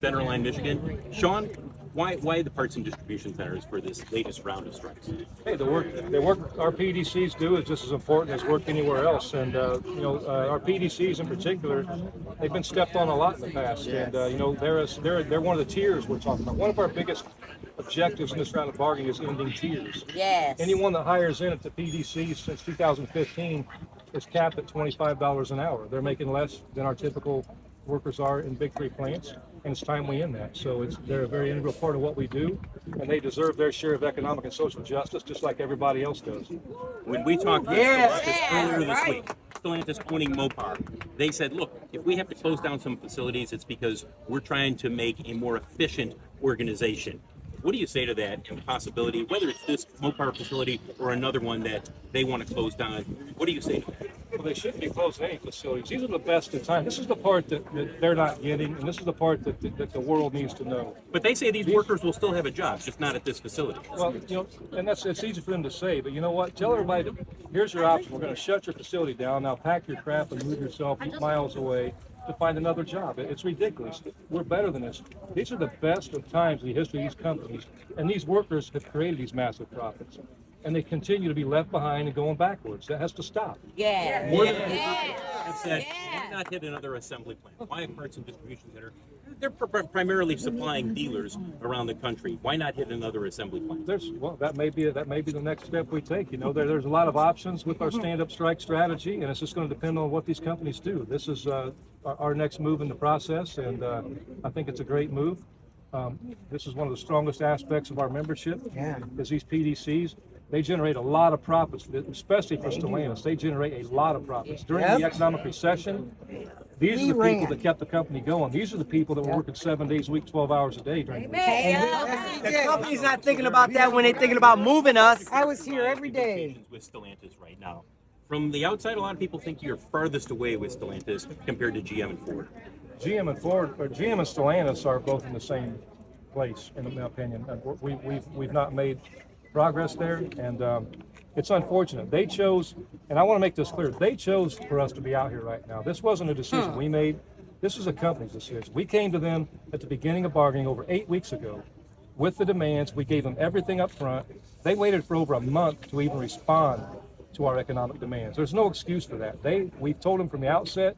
Centerline, Michigan. Shawn, why the parts and distribution centers for this latest round of strikes? Hey, the work our PDCs do is just as important as work anywhere else, and our PDCs in particular, they've been stepped on a lot in the past, and they're one of the tiers we're talking about. One of our biggest objectives in this round of bargaining is ending tiers. Yes. Anyone that hires in at the PDC since 2015 is capped at $25 an hour. They're making less than our typical workers are in big three plants, and it's time we end that. So they're a very integral part of what we do, and they deserve their share of economic and social justice just like everybody else does. When we talked to Stellantis earlier this week, Stellantis owning Mopar, they said, look, if we have to close down some facilities, it's because we're trying to make a more efficient organization. What do you say to that and the possibility, whether it's this Mopar facility or another one that they want to close down? What do you say to that? Well, they shouldn't be closing any facilities. These are the best in time. This is the part that they're not getting, and this is the part that the world needs to know. But they say these workers will still have a job, just not at this facility. Well, and it's easy for them to say, but you know what? Tell everybody, here's your option. We're going to shut your facility down. Now pack your crap and move yourself miles away to find another job. It's ridiculous. We're better than this. These are the best of times in the history of these companies, and these workers have created these massive profits. And they continue to be left behind and going backwards. That has to stop. Yeah. Why not hit another assembly plant? Why a parts and distribution center? They're primarily supplying dealers around the country. Why not hit another assembly plant? That may be the next step we take. There's a lot of options with our stand-up strike strategy, and it's just going to depend on what these companies do. This is our next move in the process, and I think it's a great move. This is one of the strongest aspects of our membership. Is these PDCs. They generate a lot of profits, especially for Stellantis. They generate a lot of profits. During the economic recession, these are the people that kept the company going. These are the people that were working 7 days a week, 12 hours a day during the recession. The company's not thinking about that when they're thinking about moving us. I was here every day. With Stellantis right now. From the outside, a lot of people think you're farthest away with Stellantis compared to GM and Ford. GM and Stellantis are both in the same place, in my opinion. We've not made progress there, and it's unfortunate. They chose, and I want to make this clear, they chose for us to be out here right now. This wasn't a decision we made. This is a company's decision. We came to them at the beginning of bargaining over 8 weeks ago with the demands. We gave them everything up front. They waited for over a month to even respond to our economic demands. There's no excuse for that. We've told them from the outset,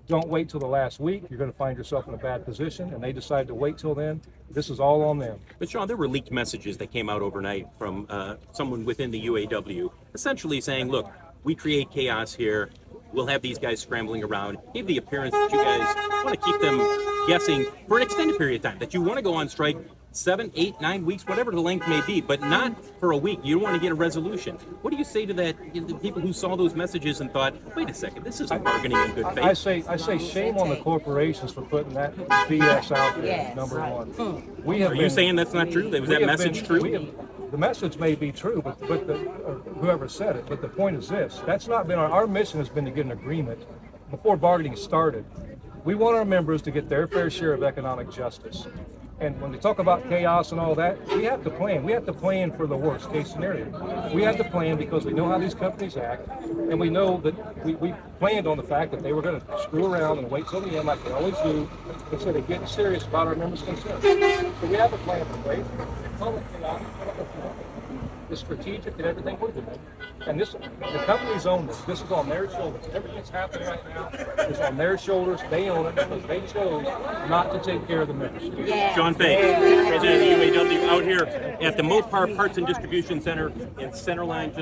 don't wait till the last week. You're going to find yourself in a bad position, and they decided to wait till then. This is all on them. But Shawn, there were leaked messages that came out overnight from someone within the UAW, essentially saying, look, we create chaos here. We'll have these guys scrambling around. Give the appearance that you guys want to keep them guessing for an extended period of time, that you want to go on strike 7, 8, 9 weeks, whatever the length may be, but not for a week. You don't want to get a resolution. What do you say to that? The people who saw those messages and thought, wait a second, this isn't bargaining in good faith. I say shame on the corporations for putting that BS out there, number one. Are you saying that's not true? Was that message true? The message may be true, but whoever said it, but the point is this. That's not been our mission has been to get an agreement before bargaining started. We want our members to get their fair share of economic justice. And when we talk about chaos and all that, we have to plan. We have to plan for the worst case scenario. We have to plan because we know how these companies act, and we know that we planned on the fact that they were going to screw around and wait till the end like they always do, instead of getting serious about our members' concerns. So we have a plan in place. It's strategic in everything we're doing. And the companies own this. This is on their shoulders. Everything that's happening right now is on their shoulders. They own it because they chose not to take care of the members. Shawn Fain, President of the UAW, out here at the Mopar Parts and Distribution Center in Centerline.